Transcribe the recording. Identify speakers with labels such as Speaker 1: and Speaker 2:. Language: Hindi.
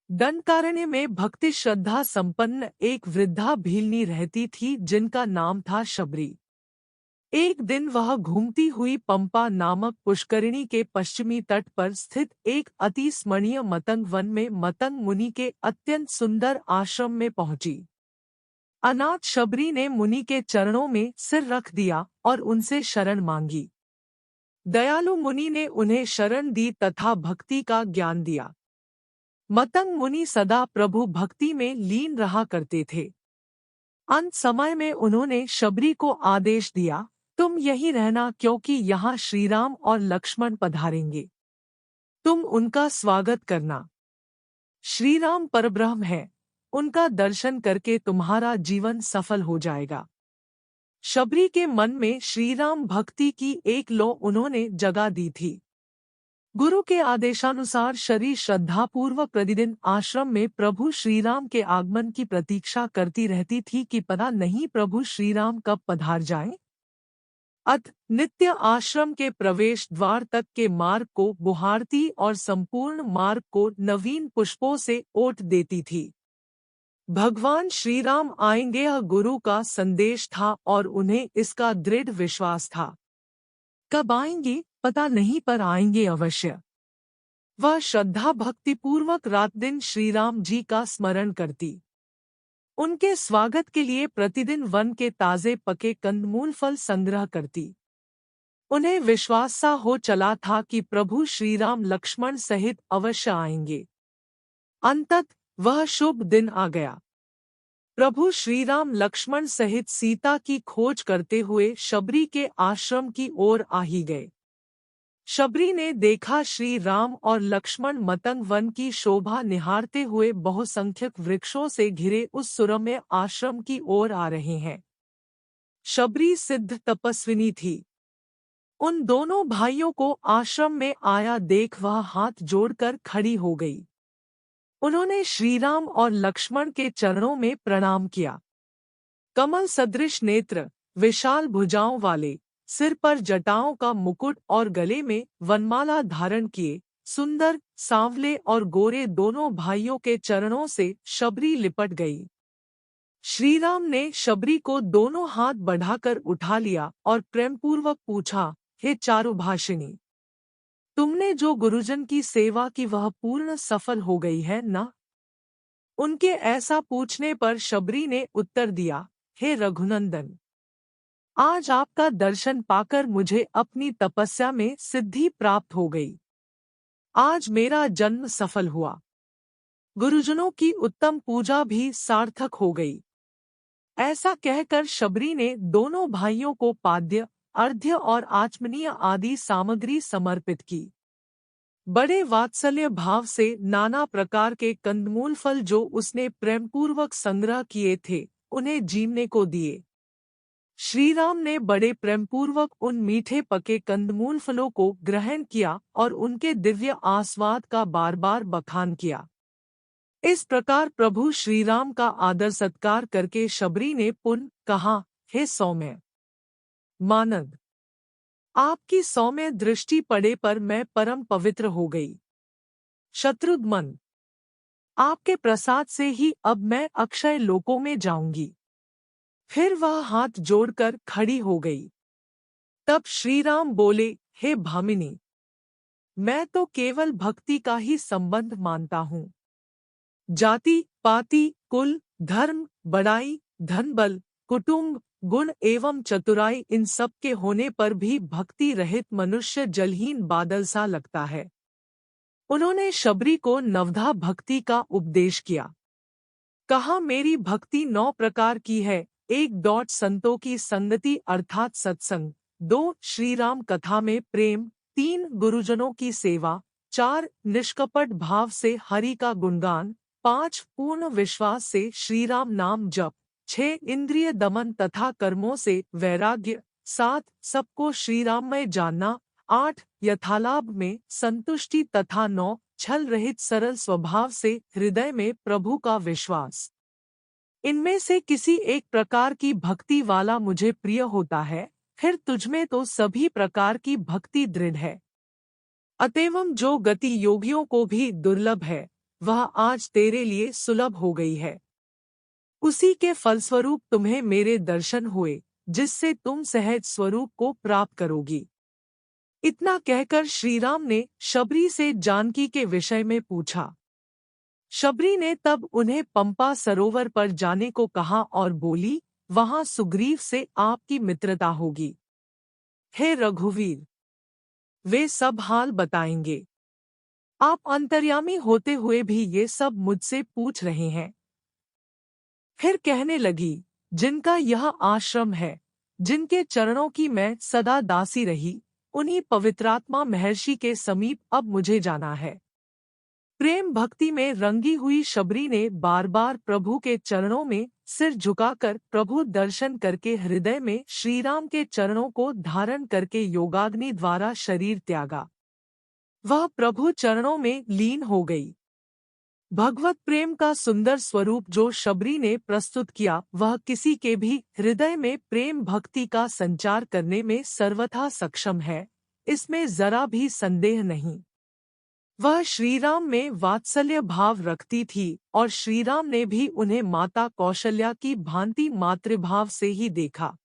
Speaker 1: दंडकारण्य में भक्ति श्रद्धा संपन्न एक वृद्धा भीलनी रहती थी जिनका नाम था शबरी। एक दिन वह घूमती हुई पंपा नामक पुष्करिणी के पश्चिमी तट पर स्थित एक अति स्मरणीय मतंग वन में मतंग मुनि के अत्यंत सुंदर आश्रम में पहुंची। अनाथ शबरी ने मुनि के चरणों में सिर रख दिया और उनसे शरण मांगी। दयालु मुनि ने उन्हें शरण दी तथा भक्ति का ज्ञान दिया। मतंग मुनि सदा प्रभु भक्ति में लीन रहा करते थे। अंत समय में उन्होंने शबरी को आदेश दिया, तुम यहीं रहना क्योंकि यहाँ श्रीराम और लक्ष्मण पधारेंगे। तुम उनका स्वागत करना। श्रीराम परब्रह्म है, उनका दर्शन करके तुम्हारा जीवन सफल हो जाएगा। शबरी के मन में श्रीराम भक्ति की एक लौ उन्होंने जगा दी थी। गुरु के आदेशानुसार शबरी श्रद्धापूर्वक प्रतिदिन आश्रम में प्रभु श्रीराम के आगमन की प्रतीक्षा करती रहती थी कि पता नहीं प्रभु श्रीराम कब पधार जाएं। अत नित्य आश्रम के प्रवेश द्वार तक के मार्ग को बुहारती और संपूर्ण मार्ग को नवीन पुष्पों से ओट देती थी। भगवान श्रीराम आएंगे यह गुरु का संदेश था और उन्हें इसका दृढ़ विश्वास था। कब आएंगे पता नहीं पर आएंगे अवश्य। वह श्रद्धा भक्ति पूर्वक रात दिन श्रीराम जी का स्मरण करती। उनके स्वागत के लिए प्रतिदिन वन के ताजे पके कंदमूल फल संग्रह करती। उन्हें विश्वास सा हो चला था कि प्रभु श्रीराम लक्ष्मण सहित अवश्य आएंगे। अंततः वह शुभ दिन आ गया। प्रभु श्रीराम लक्ष्मण सहित सीता की खोज करते हुए शबरी के आश्रम की ओर आ ही गए। शबरी ने देखा श्री राम और लक्ष्मण मतंग वन की शोभा निहारते हुए बहुसंख्यक वृक्षों से घिरे उस सुरम्य आश्रम की ओर आ रहे हैं। शबरी सिद्ध तपस्विनी थी। उन दोनों भाइयों को आश्रम में आया देख वह हाथ जोड़कर खड़ी हो गई। उन्होंने श्रीराम और लक्ष्मण के चरणों में प्रणाम किया। कमल सदृश नेत्र, विशाल भुजाओं वाले, सिर पर जटाओं का मुकुट और गले में वनमाला धारण किए सुंदर सांवले और गोरे दोनों भाइयों के चरणों से शबरी लिपट गई। श्रीराम ने शबरी को दोनों हाथ बढ़ाकर उठा लिया और प्रेमपूर्वक पूछा, हे चारुभाषिणी, तुमने जो गुरुजन की सेवा की वह पूर्ण सफल हो गई है ना? उनके ऐसा पूछने पर शबरी ने उत्तर दिया, हे रघुनंदन, आज आपका दर्शन पाकर मुझे अपनी तपस्या में सिद्धि प्राप्त हो गई। आज मेरा जन्म सफल हुआ। गुरुजनों की उत्तम पूजा भी सार्थक हो गई। ऐसा कहकर शबरी ने दोनों भाइयों को पाद्य, अर्घ्य और आचमनीय आदि सामग्री समर्पित की। बड़े वात्सल्य भाव से नाना प्रकार के कंदमूल फल जो उसने प्रेमपूर्वक संग्रह किए थे, उन्हें जीवने को दिए। श्रीराम ने बड़े प्रेमपूर्वक उन मीठे पके कंदमूल फलों को ग्रहण किया और उनके दिव्य आस्वाद का बार बार बखान किया। इस प्रकार प्रभु श्रीराम का आदर सत्कार करके शबरी ने पुनः कहा, हे सौम्य मानद, आपकी सौम्य दृष्टि पड़े पर मैं परम पवित्र हो गई। शत्रुघ्न, आपके प्रसाद से ही अब मैं अक्षय लोकों में जाऊंगी। फिर वह हाथ जोड़कर खड़ी हो गई। तब श्रीराम बोले, हे भामिनी, मैं तो केवल भक्ति का ही संबंध मानता हूँ। जाति पाति कुल धर्म बड़ाई धन बल कुटुंब गुण एवं चतुराई इन सब के होने पर भी भक्ति रहित मनुष्य जलहीन बादल सा लगता है। उन्होंने शबरी को नवधा भक्ति का उपदेश किया। कहा, मेरी भक्ति 9 प्रकार की है। 1 संतों की संगति अर्थात सत्संग, 2 श्रीराम कथा में प्रेम, 3 गुरुजनों की सेवा, 4 निष्कपट भाव से हरि का गुणगान, 5 पूर्ण विश्वास से श्रीराम नाम जप, 6 इंद्रिय दमन तथा कर्मों से वैराग्य, 7 सबको श्रीराममय जानना, 8 यथालाभ में संतुष्टि तथा 9 छल रहित सरल स्वभाव से हृदय में प्रभु का विश्वास। इनमें से किसी एक प्रकार की भक्ति वाला मुझे प्रिय होता है, फिर तुझमें तो सभी प्रकार की भक्ति दृढ़ है। अतएव जो गति योगियों को भी दुर्लभ है, वह आज तेरे लिए सुलभ हो गई है। उसी के फलस्वरूप तुम्हें मेरे दर्शन हुए, जिससे तुम सहज स्वरूप को प्राप्त करोगी। इतना कहकर श्रीराम ने शबरी से जानकी के विषय में पूछा। शबरी ने तब उन्हें पंपा सरोवर पर जाने को कहा और बोली, वहां सुग्रीव से आपकी मित्रता होगी। हे रघुवीर, वे सब हाल बताएंगे। आप अंतर्यामी होते हुए भी ये सब मुझसे पूछ रहे हैं। फिर कहने लगी, जिनका यह आश्रम है, जिनके चरणों की मैं सदा दासी रही, उन्हीं पवित्रात्मा महर्षि के समीप अब मुझे जाना है। प्रेम भक्ति में रंगी हुई शबरी ने बार बार प्रभु के चरणों में सिर झुकाकर प्रभु दर्शन करके हृदय में श्रीराम के चरणों को धारण करके योगाग्नि द्वारा शरीर त्यागा। वह प्रभु चरणों में लीन हो गई। भगवत प्रेम का सुंदर स्वरूप जो शबरी ने प्रस्तुत किया, वह किसी के भी हृदय में प्रेम भक्ति का संचार करने में सर्वथा सक्षम है, इसमें जरा भी संदेह नहीं। वह श्रीराम में वात्सल्य भाव रखती थी और श्रीराम ने भी उन्हें माता कौशल्या की भांति मातृभाव से ही देखा।